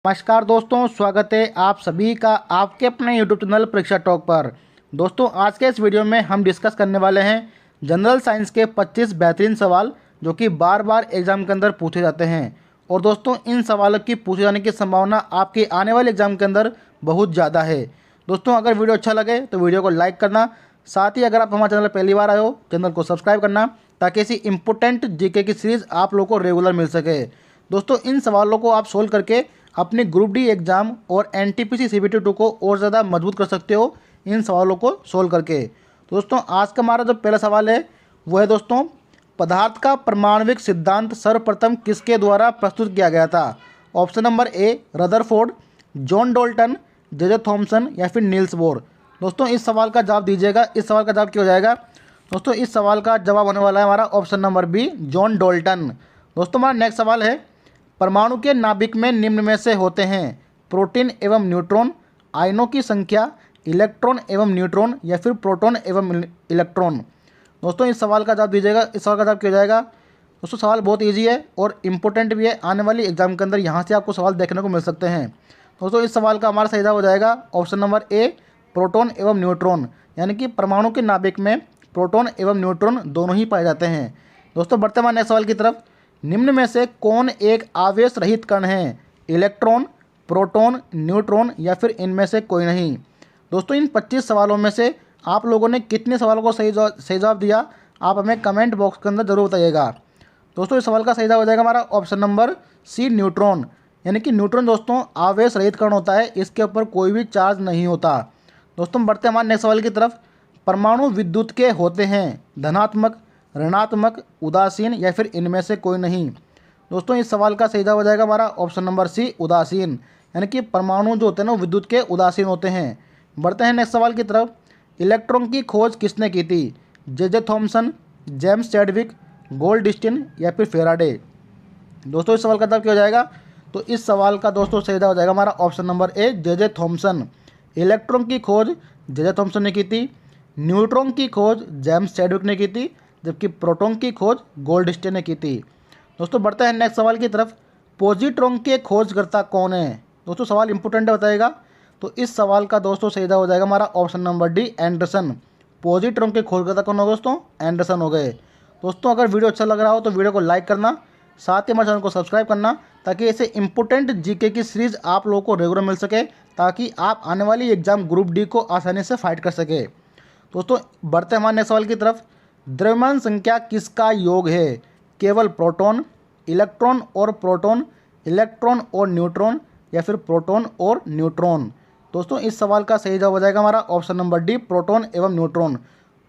नमस्कार दोस्तों, स्वागत है आप सभी का आपके अपने यूट्यूब चैनल परीक्षा टॉक पर। दोस्तों, आज के इस वीडियो में हम डिस्कस करने वाले हैं जनरल साइंस के 25 बेहतरीन सवाल जो कि बार बार एग्जाम के अंदर पूछे जाते हैं। और दोस्तों, इन सवालों की पूछे जाने की संभावना आपके आने वाले एग्जाम के अंदर बहुत ज़्यादा है। दोस्तों, अगर वीडियो अच्छा लगे तो वीडियो को लाइक करना, साथ ही अगर आप हमारे चैनल पर पहली बार आए हो चैनल को सब्सक्राइब करना, ताकि ऐसी इंपॉर्टेंट जीके की सीरीज़ आप लोगों को रेगुलर मिल सके। दोस्तों, इन सवालों को आप सोल्व करके अपने ग्रुप डी एग्जाम और एनटीपीसी सीबीटी 2 को और ज़्यादा मजबूत कर सकते हो इन सवालों को सोल्व करके। तो दोस्तों, आज का हमारा जो पहला सवाल है वो है दोस्तों, पदार्थ का परमाणविक सिद्धांत सर्वप्रथम किसके द्वारा प्रस्तुत किया गया था? Option number A Rutherford, John Dalton, J Thomson या फिर नील्स बोर। दोस्तों, इस सवाल का जवाब दीजिएगा। इस सवाल का जवाब क्या हो जाएगा? दोस्तों, इस सवाल का जवाब होने वाला है हमारा option number B, John Dalton. दोस्तों, हमारा नेक्स्ट सवाल है, परमाणु के नाभिक में निम्न में से होते हैं प्रोटीन एवं न्यूट्रॉन, आयनों की संख्या, इलेक्ट्रॉन एवं न्यूट्रॉन या फिर प्रोटॉन एवं इलेक्ट्रॉन। दोस्तों, इस सवाल का जवाब दीजिएगा। इस सवाल का जवाब क्या हो जाएगा? दोस्तों, सवाल बहुत इजी है और इम्पोर्टेंट भी है। आने वाली एग्जाम के अंदर यहाँ से आपको सवाल देखने को मिल सकते हैं। दोस्तों, इस सवाल का हमारा सही जवाब हो जाएगा ऑप्शन नंबर ए, प्रोटॉन एवं न्यूट्रॉन। यानी कि परमाणु के नाभिक में प्रोटॉन एवं न्यूट्रॉन दोनों ही पाए जाते हैं। दोस्तों, बढ़ते हैं नेक्स्ट सवाल की तरफ। निम्न में से कौन एक आवेश रहित कण है? इलेक्ट्रॉन, प्रोटॉन, न्यूट्रॉन या फिर इनमें से कोई नहीं। दोस्तों, इन 25 सवालों में से आप लोगों ने कितने सवालों को सही जवाब दिया, आप हमें कमेंट बॉक्स के अंदर जरूर बताइएगा। दोस्तों, इस सवाल का सही जवाब हो जाएगा हमारा ऑप्शन नंबर सी, न्यूट्रॉन। यानी कि न्यूट्रॉन दोस्तों आवेश रहित कण होता है, इसके ऊपर कोई भी चार्ज नहीं होता। दोस्तों, बढ़ते हैं हमारे नेक्स्ट सवाल की तरफ। परमाणु विद्युत के होते हैं धनात्मक, ऋणात्मक, उदासीन या फिर इनमें से कोई नहीं। दोस्तों, इस सवाल का सही जवाब हो जाएगा हमारा ऑप्शन नंबर सी, उदासीन। यानी कि परमाणु जो होते हैं ना विद्युत के उदासीन होते हैं। बढ़ते हैं नेक्स्ट सवाल की तरफ। इलेक्ट्रॉन की खोज किसने की थी? J Thomson, James Chadwick, Goldstein या फिर फेराडे। दोस्तों, इस सवाल का जवाब क्या हो जाएगा? तो इस सवाल का दोस्तों सही जवाब हो जाएगा हमारा option number A, J Thomson. Electron की खोज जे थॉमसन ने की थी, न्यूट्रॉन की खोज जेम्स चैडविक ने की थी, जबकि प्रोटॉन की खोज गोल्डस्टीन ने की थी। दोस्तों, बढ़ते हैं नेक्स्ट सवाल की तरफ। पॉजिट्रॉन के खोजकर्ता कौन है? दोस्तों, सवाल इंपोर्टेंट बताएगा। तो इस सवाल का दोस्तों सही जवाब हो जाएगा हमारा option number D, Anderson. Positron के खोजकर्ता कौन हो दोस्तों? एंडरसन हो गए। दोस्तों, अगर वीडियो अच्छा लग रहा हो तो वीडियो को लाइक करना, साथ ही हमारे चैनल को सब्सक्राइब करना, ताकि ऐसे इंपॉर्टेंट जीके की सीरीज आप लोगों को रेगुलर मिल सके, ताकि आप आने वाली एग्जाम ग्रुप डी को आसानी से फाइट कर सके। दोस्तों, बढ़ते हैं हमारे नेक्स्ट सवाल की तरफ। द्रव्यमान संख्या किसका योग है? केवल प्रोटॉन, इलेक्ट्रॉन और प्रोटॉन, इलेक्ट्रॉन और न्यूट्रॉन या फिर प्रोटॉन और न्यूट्रॉन। दोस्तों, इस सवाल का सही जवाब हो जाएगा हमारा ऑप्शन नंबर डी, प्रोटॉन एवं न्यूट्रॉन।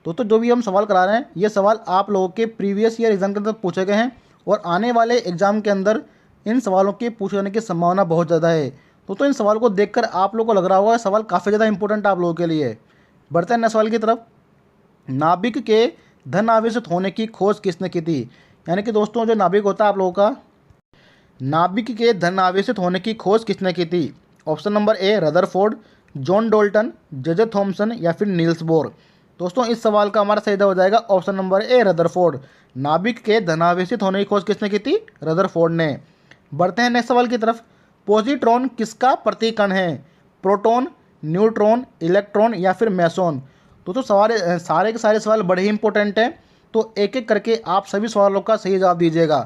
दोस्तों, जो भी हम सवाल करा रहे हैं ये सवाल आप लोगों के प्रीवियस ईयर एग्जाम के अंदर पूछे गए हैं और आने वाले एग्जाम के अंदर इन सवालों के पूछे जाने की संभावना बहुत ज़्यादा है। दोस्तों, इन सवाल को देखकर आप लोगों को लग रहा होगा सवाल काफ़ी ज़्यादा इंपॉर्टेंट आप लोगों के लिए। बढ़ते हैं नेक्स्ट सवाल की तरफ। नाभिक के धन आवेशित होने की खोज किसने की थी? यानी कि दोस्तों, जो नाभिक होता है आप लोगों का, नाभिक के धन आवेशित होने की खोज किसने की थी? Option number A, Rutherford, John Dalton, J Thomson या फिर नील्स बोर। दोस्तों, इस सवाल का हमारा सही जवाब हो जाएगा ऑप्शन नंबर ए, रदरफोर्ड। नाभिक के धन आवेशित होने की खोज किसने की थी? रदरफोर्ड ने। बढ़ते हैं नेक्स्ट सवाल की तरफ। पॉजिट्रॉन किसका प्रतिकण है? प्रोटॉन, न्यूट्रॉन, इलेक्ट्रॉन या फिर मेसॉन। तो सारे के सारे सवाल बड़े ही इंपॉर्टेंट हैं, तो एक एक करके आप सभी सवालों का सही जवाब दीजिएगा।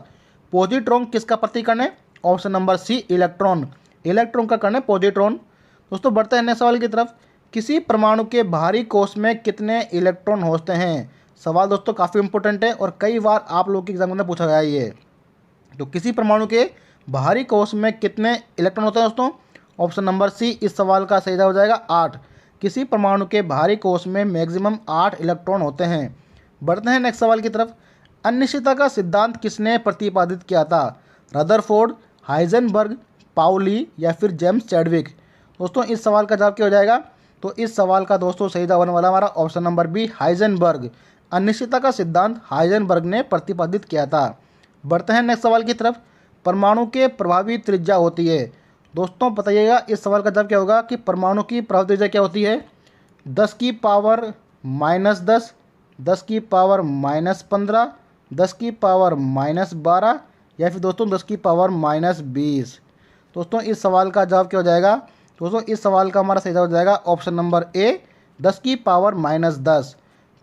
पॉजिट्रॉन किसका प्रतिकण है? Option number C, electron. Electron का कण है पॉजिट्रॉन। दोस्तों, बढ़ते हैं नेक्स्ट सवाल की तरफ। किसी परमाणु के बाहरी कोश में कितने इलेक्ट्रॉन होते हैं? सवाल दोस्तों काफ़ी इंपॉर्टेंट है और कई बार आप लोग के एग्जाम में पूछा गया है ये। तो किसी परमाणु के बाहरी कोश में कितने इलेक्ट्रॉन होते हैं दोस्तों? ऑप्शन नंबर सी, इस सवाल का सही जवाब हो जाएगा 8। किसी परमाणु के बाहरी कोश में मैक्सिमम 8 इलेक्ट्रॉन होते हैं। बढ़ते हैं नेक्स्ट सवाल की तरफ। अनिश्चितता का सिद्धांत किसने प्रतिपादित किया था? रदरफोर्ड, हाइजेनबर्ग, पाउली या फिर जेम्स चैडविक। दोस्तों, इस सवाल का जवाब क्या हो जाएगा? तो इस सवाल का दोस्तों सही जवाब होने वाला हमारा ऑप्शन नंबर बी, हाइजेनबर्ग। अनिश्चितता का सिद्धांत हाइजेनबर्ग ने प्रतिपादित किया था। बढ़ते हैं नेक्स्ट सवाल की तरफ। परमाणु के प्रभावी त्रिज्या होती है। दोस्तों, बताइएगा इस सवाल का जवाब क्या होगा कि परमाणु की प्रभावी त्रिज्या क्या होती है? 10 की पावर -10, 10 की पावर -15, 10 की पावर -12 या फिर दोस्तों 10 की पावर -20। दोस्तों इस सवाल का जवाब क्या हो जाएगा? दोस्तों इस सवाल का हमारा सही जवाब हो जाएगा ऑप्शन नंबर ए, 10⁻−10।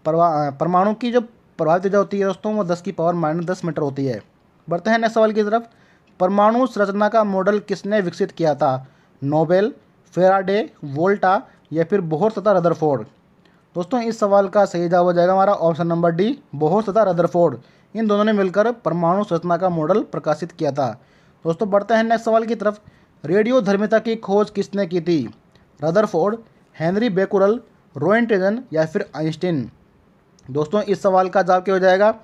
परमाणु की जो प्रभावित ऊर्जा होती है दोस्तों वो 10⁻−10 मीटर होती है। बढ़ते हैं नेक्स्ट सवाल की तरफ। परमाणु संरचना का मॉडल किसने विकसित किया था? नोबेल, फेराडे, वोल्टा या फिर बोह्र तथा रदरफोर्ड? दोस्तों इस सवाल का सही जवाब हो जाएगा हमारा ऑप्शन नंबर डी, बोह्र तथा रदरफोर्ड। इन दोनों ने मिलकर परमाणु संरचना का मॉडल प्रकाशित किया था। दोस्तों बढ़ते हैं नेक्स्ट सवाल की तरफ। रेडियोधर्मिता की खोज किसने की थी? रदरफोर्ड, हेनरी बेकुरल, रोएंटगेन या फिर आइंस्टीन? दोस्तों इस सवाल का जवाब क्या हो जाएगा?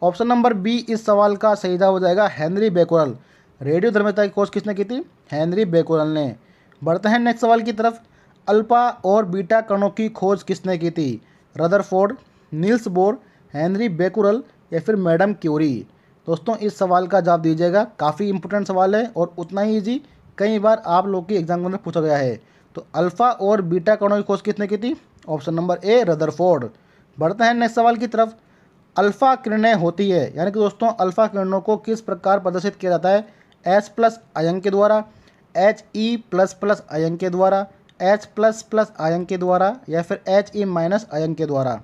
ऑप्शन नंबर बी इस सवाल का सही जवाब हो जाएगा हेनरी बेकुरल। रेडियोधर्मिता की खोज किसने की थी? हेनरी बेकुरल ने। बढ़ते हैं नेक्स्ट सवाल की तरफ। अल्फा और बीटा कणों की खोज किसने की थी? Rutherford, Niels Bohr, Henry Becquerel या फिर मैडम क्यूरी? दोस्तों इस सवाल का जवाब दीजिएगा। काफ़ी इंपॉर्टेंट सवाल है और उतना ही ईजी, कई बार आप लोग की एग्जाम में पूछा गया है। तो अल्फा और बीटा कणों की खोज किसने की थी? Option number A, Rutherford. बढ़ते हैं नेक्स्ट सवाल की तरफ। अल्फा किरणें होती है, यानी कि दोस्तों अल्फा किरणों को किस प्रकार प्रदर्शित किया जाता है? H+ आयन के द्वारा, He++ आयन के द्वारा, H++ आयन के द्वारा या फिर He- आयन के द्वारा?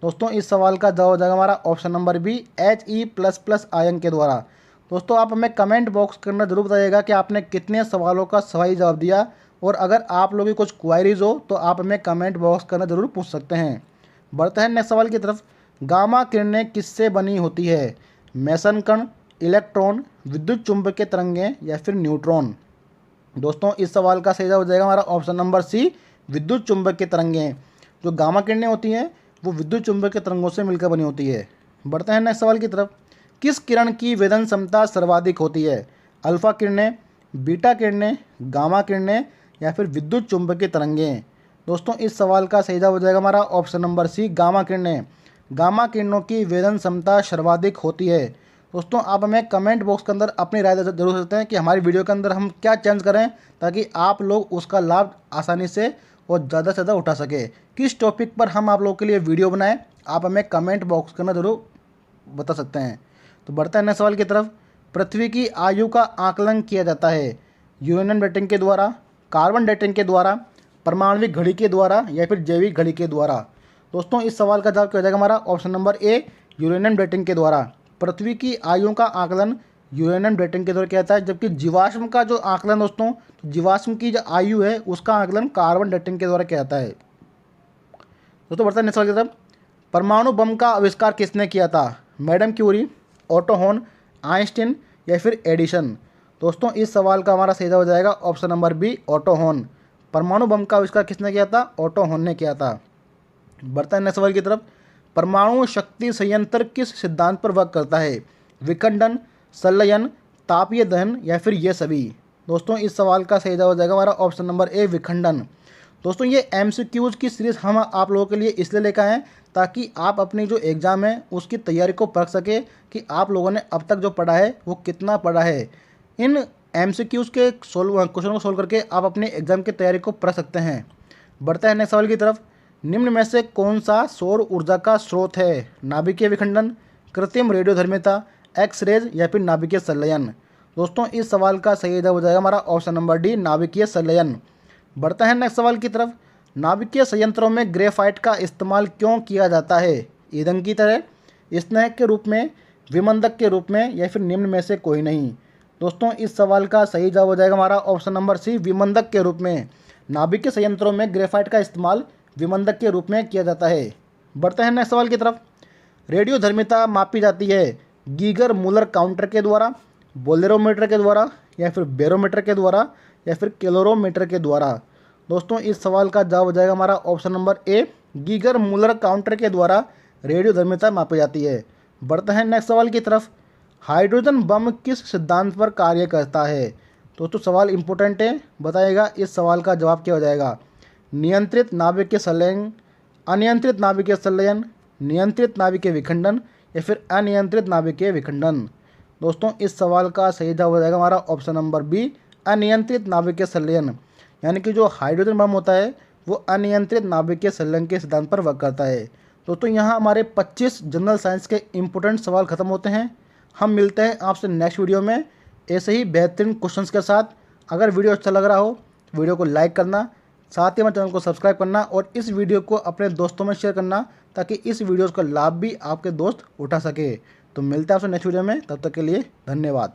दोस्तों इस सवाल का जवाब हो जाएगा हमारा option number B, He++ ion के द्वारा। दोस्तों आप हमें कमेंट बॉक्स के अंदर जरूर बताइएगा कि आपने कितने सवालों का सही जवाब दिया, और अगर आप लोगों की कुछ क्वायरीज हो तो आप हमें कमेंट बॉक्स के अंदर जरूर पूछ सकते हैं। बढ़ते हैं नेक्स्ट सवाल की तरफ। गामा किरणें किससे बनी होती है? मेसन कण, इलेक्ट्रॉन, विद्युत चुंबकीय तरंगें या फिर न्यूट्रॉन? दोस्तों इस सवाल का सही जवाब हो जाएगा हमारा ऑप्शन नंबर सी, विद्युत चुंबकीय तरंगें। जो गामा किरणें होती हैं वो विद्युत चुंबकीय तरंगों से मिलकर बनी होती है। बढ़ते हैं नेक्स्ट सवाल की तरफ। किस किरण की वेदन क्षमता सर्वाधिक होती है? अल्फा किरणें, बीटा किरणें, गामा किरणें या फिर विद्युत चुंबकीय तरंगें? दोस्तों इस सवाल का सही जवाब हो जाएगा हमारा ऑप्शन नंबर सी, गामा किरणें। गामा किरणों की वेदन क्षमता सर्वाधिक होती है। दोस्तों आप हमें कमेंट बॉक्स के अंदर अपनी राय जरूर सकते हैं कि हमारी वीडियो के अंदर हम क्या चेंज करें ताकि आप लोग उसका लाभ आसानी से और ज़्यादा से ज़्यादा उठा सके। किस टॉपिक पर हम आप लोगों के लिए वीडियो बनाएं, आप हमें कमेंट बॉक्स के अंदर जरूर बता सकते हैं। तो बढ़ते हैं नेक्स्ट सवाल की तरफ। पृथ्वी की आयु का आकलन किया जाता है यूरेनियम डेटिंग के द्वारा, कार्बन डेटिंग के द्वारा, परमाणविक घड़ी के द्वारा या फिर जैविक घड़ी के द्वारा? दोस्तों इस सवाल का जवाब क्या हो जाएगा हमारा option number A, uranium dating के द्वारा। पृथ्वी की आयु का आकलन यूरेनियम डेटिंग के द्वारा किया जाता है, जबकि जीवाश्म का जो आकलन दोस्तों, तो जीवाश्म की जो आयु है उसका आकलन कार्बन डेटिंग के द्वारा किया जाता है। दोस्तों बढ़ते हैं नेक्स्ट सवाल की तरफ। परमाणु बम का आविष्कार किसने किया था? Madam Curie, Otto Hahn, Einstein या फिर एडिसन? दोस्तों इस सवाल का हमारा सही जवाब हो जाएगा option number B, Otto Hahn. परमाणु बम का आविष्कार किसने किया था? ऑटो हॉर्न ने किया था। बढ़ते हैं नेक्स्ट सवाल की तरफ। परमाणु शक्ति संयंत्र किस सिद्धांत पर वर्क करता है? विखंडन, संलयन, तापीय दहन या फिर ये सभी? दोस्तों इस सवाल का सही जवाब हो जाएगा हमारा ऑप्शन नंबर ए, विखंडन। दोस्तों ये MCQs की सीरीज़ हम आप लोगों के लिए इसलिए लेकर आए ताकि आप अपनी जो एग्ज़ाम है उसकी तैयारी को परख सके कि आप लोगों ने अब तक जो पढ़ा है वो कितना पढ़ा है। इन MCQs के क्वेश्चन को सोल्व करके आप अपने एग्ज़ाम की तैयारी को परख सकते हैं। बढ़ते हैं नेक्स्ट सवाल की तरफ। निम्न में से कौन सा सौर ऊर्जा का स्रोत है? नाभिकीय विखंडन, कृत्रिम रेडियोधर्मिता, एक्स-रेज या फिर नाभिकीय संलयन? दोस्तों इस सवाल का सही जवाब हो जाएगा हमारा ऑप्शन नंबर डी, नाभिकीय संलयन। बढ़ते हैं नेक्स्ट सवाल की तरफ। नाभिकीय संयंत्रों में ग्रेफाइट का इस्तेमाल क्यों किया जाता है? ईंधन की तरह, स्नेहक के रूप में, विमंदक के रूप में या फिर निम्न में से कोई नहीं? दोस्तों इस सवाल का सही जवाब हो जाएगा हमारा ऑप्शन नंबर सी, विमंदक के रूप में। नाभिकीय संयंत्रों में ग्रेफाइट का इस्तेमाल विमंदक के रूप में किया जाता है। बढ़ते हैं नेक्स्ट सवाल की तरफ। रेडियोधर्मिता मापी जाती है गीगर मूलर काउंटर के द्वारा, बोलेरोमीटर के द्वारा या फिर बैरोमीटर के द्वारा या फिर कैलोरीमीटर के द्वारा? दोस्तों इस सवाल का जवाब हो जाएगा हमारा option number A, Geiger Muller counter के द्वारा रेडियोधर्मिता मापी जाती है। बढ़ते हैं नेक्स्ट सवाल की तरफ। हाइड्रोजन बम किस सिद्धांत पर कार्य करता है? दोस्तों सवाल इंपॉर्टेंट है, बताइएगा इस सवाल का जवाब क्या हो जाएगा। नियंत्रित नाभिकीय संलयन, अनियंत्रित नाभिकीय संलयन, नियंत्रित नाभिकीय विखंडन या फिर अनियंत्रित नाभिकीय विखंडन? दोस्तों इस सवाल का सही जवाब हो जाएगा हमारा ऑप्शन नंबर बी, अनियंत्रित नाभिकीय संलयन। यानी कि जो हाइड्रोजन बम होता है वो अनियंत्रित नाभिकीय संलयन के सिद्धांत पर वर्क करता है। दोस्तों यहाँ हमारे 25 जनरल साइंस के इंपॉर्टेंट सवाल खत्म होते हैं। हम मिलते हैं आपसे नेक्स्ट वीडियो में ऐसे ही बेहतरीन क्वेश्चंस के साथ। अगर वीडियो अच्छा लग रहा हो तो वीडियो को लाइक करना, साथ ही हमारे चैनल को सब्सक्राइब करना और इस वीडियो को अपने दोस्तों में शेयर करना ताकि इस वीडियो का लाभ भी आपके दोस्त उठा सके। तो मिलते हैं आपसे नेक्स्ट वीडियो में, तब तक के लिए धन्यवाद।